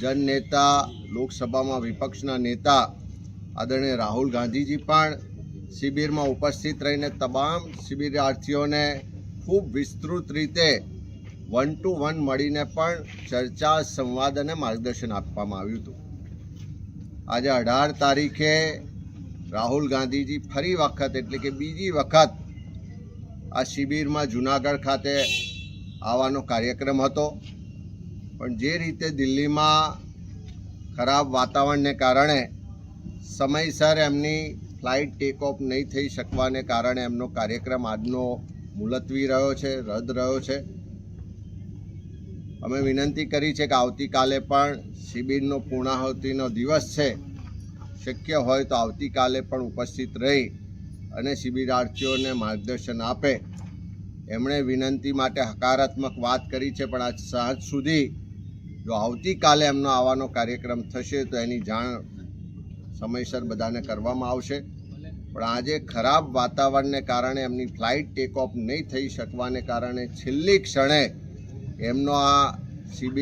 जननेता लोकसभा में विपक्षना नेता आदरणीय राहुल गांधीजी पण शिबिर में उपस्थित रहीने तमाम शिबिरार्थीओं ने खूब विस्तृत रीते 1-to-1 मळीने पण चर्चा संवाद और मार्गदर्शन आपवामां आव्युं हतुं। आज 18 तारीखे राहुल गांधीजी फरी वखत एटले के बीजी वखत आ शिबिर में जूनागढ़ खाते आवવાનો कार्यक्रम हतो, पण जे रीते दिल्ली में खराब वातावरण ने कारणे समयसर एमनी फ्लाइट टेक ऑफ नहीं थई शकवाने कारणे एमनो कार्यक्रम आजनो मुलतवी रह्यो छे, रद्द रह्यो छे। अमे विनंती करी छे के आवतीकाले पण शिबिरनो पूर्णाहुतिनो दिवस छे, शक्य होय तो आवतीकाले पण उपस्थित रही अने शिबिरार्थीओने मार्गदर्शन आपे। एमणे विनंती माटे हकारात्मक बात करी छे, पण आज साँज सुधी जो आवतीकाले एमनो आवવાનો कार्यक्रम थशे तो एनी जाण समयसर बधाने करवामां आवशे। पण आजे खराब वातावरणने कारणे एमनी फ्लाइट टेक ऑफ नहीं थई शकवाने कारणे छेल्ली क्षणे एमनो आ शिबिर